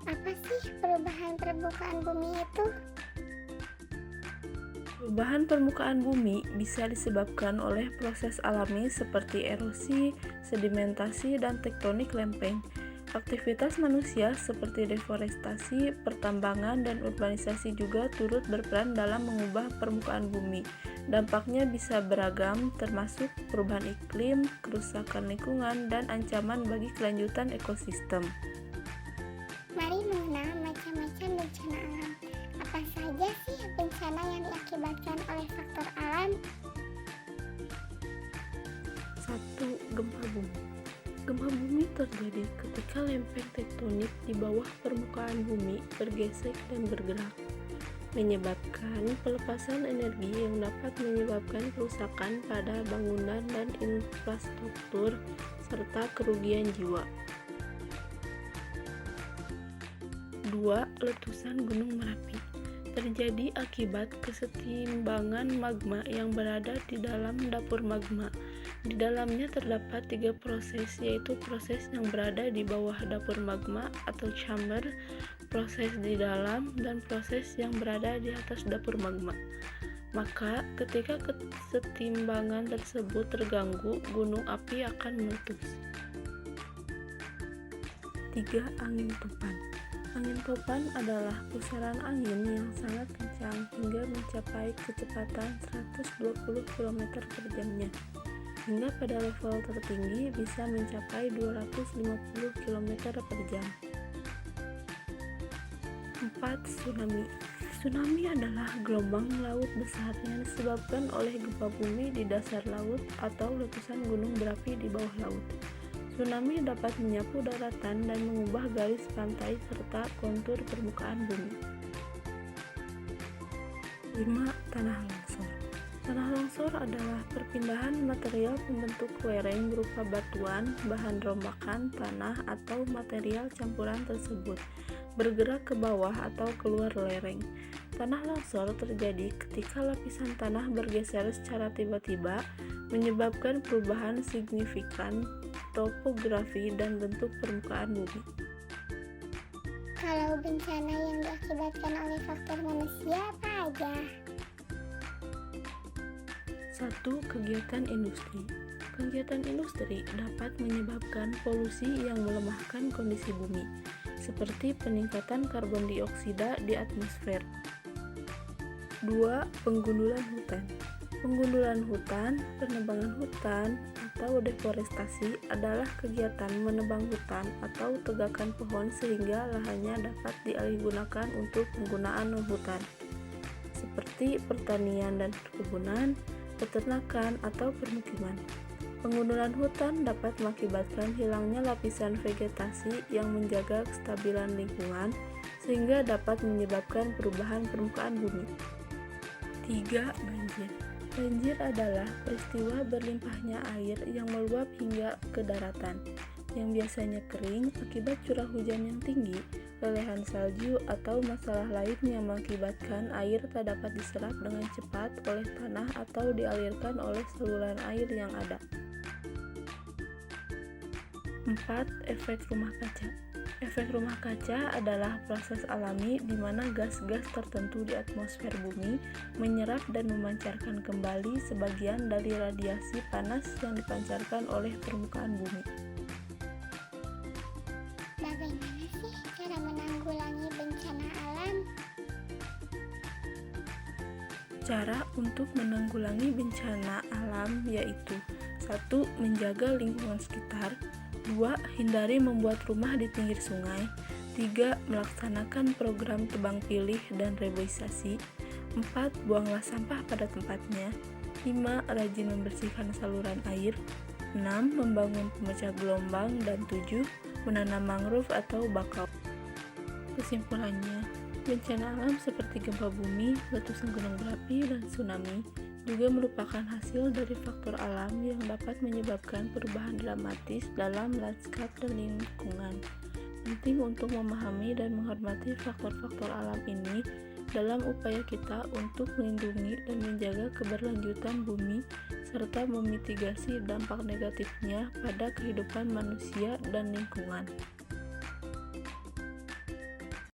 Apa sih perubahan permukaan bumi itu? Perubahan permukaan bumi bisa disebabkan oleh proses alami seperti erosi, sedimentasi, dan tektonik lempeng. Aktivitas manusia seperti deforestasi, pertambangan, dan urbanisasi juga turut berperan dalam mengubah permukaan bumi. Dampaknya bisa beragam, termasuk perubahan iklim, kerusakan lingkungan, dan ancaman bagi kelanjutan ekosistem. Mari mengenal macam-macam bencana alam. Apa saja sih bencana yang diakibatkan oleh faktor alam? 1. Gempa bumi. Gempa bumi terjadi ketika lempeng tektonik di bawah permukaan bumi bergesek dan bergerak, menyebabkan pelepasan energi yang dapat menyebabkan kerusakan pada bangunan dan infrastruktur serta kerugian jiwa. 2. Letusan Gunung Merapi terjadi akibat kesetimbangan magma yang berada di dalam dapur magma. Di dalamnya terdapat 3 proses, yaitu proses yang berada di bawah dapur magma atau chamber, proses di dalam, dan proses yang berada di atas dapur magma. Maka, ketika kesetimbangan tersebut terganggu, gunung api akan meletus. 3. Angin topan. Angin topan adalah pusaran angin yang sangat kencang hingga mencapai kecepatan 120 km per jamnya. Hingga pada level tertinggi bisa mencapai 250 km per jam. 4. Tsunami. Tsunami adalah gelombang laut besar yang disebabkan oleh gempa bumi di dasar laut atau letusan gunung berapi di bawah laut. Tsunami dapat menyapu daratan dan mengubah garis pantai serta kontur permukaan bumi. 5. Tanah longsor. Tanah longsor adalah perpindahan material pembentuk lereng berupa batuan, bahan rombakan, tanah, atau material campuran tersebut bergerak ke bawah atau keluar lereng. Tanah longsor terjadi ketika lapisan tanah bergeser secara tiba-tiba, menyebabkan perubahan signifikan topografi dan bentuk permukaan bumi. Kalau bencana yang diakibatkan oleh faktor manusia apa aja? 1. Kegiatan industri. Kegiatan industri dapat menyebabkan polusi yang melemahkan kondisi bumi, seperti peningkatan karbon dioksida di atmosfer. 2. Penggundulan hutan. Penggundulan hutan, penebangan hutan, atau deforestasi adalah kegiatan menebang hutan atau tegakan pohon sehingga lahannya dapat dialihgunakan untuk penggunaan non-hutan, seperti pertanian dan perkebunan, peternakan, atau permukiman. Penggundulan hutan dapat mengakibatkan hilangnya lapisan vegetasi yang menjaga kestabilan lingkungan sehingga dapat menyebabkan perubahan permukaan bumi. 3. Banjir. Banjir adalah peristiwa berlimpahnya air yang meluap hingga ke daratan, yang biasanya kering akibat curah hujan yang tinggi, lelehan salju, atau masalah lain yang mengakibatkan air tak dapat diserap dengan cepat oleh tanah atau dialirkan oleh saluran air yang ada. 4. Efek rumah kaca. Efek rumah kaca adalah proses alami di mana gas-gas tertentu di atmosfer bumi menyerap dan memancarkan kembali sebagian dari radiasi panas yang dipancarkan oleh permukaan bumi. Bagaimana sih cara menanggulangi bencana alam? Cara untuk menanggulangi bencana alam yaitu 1. Menjaga lingkungan sekitar. 2. Hindari membuat rumah di pinggir sungai. 3. Melaksanakan program tebang pilih dan reboisasi. 4. Buanglah sampah pada tempatnya. 5. Rajin membersihkan saluran air. 6. Membangun pemecah gelombang. Dan 7. Menanam mangrove atau bakau. Kesimpulannya, bencana alam seperti gempa bumi, letusan gunung berapi, dan tsunami juga merupakan hasil dari faktor alam yang dapat menyebabkan perubahan dramatis dalam lanskap dan lingkungan. Penting untuk memahami dan menghormati faktor-faktor alam ini dalam upaya kita untuk melindungi dan menjaga keberlanjutan bumi serta memitigasi dampak negatifnya pada kehidupan manusia dan lingkungan.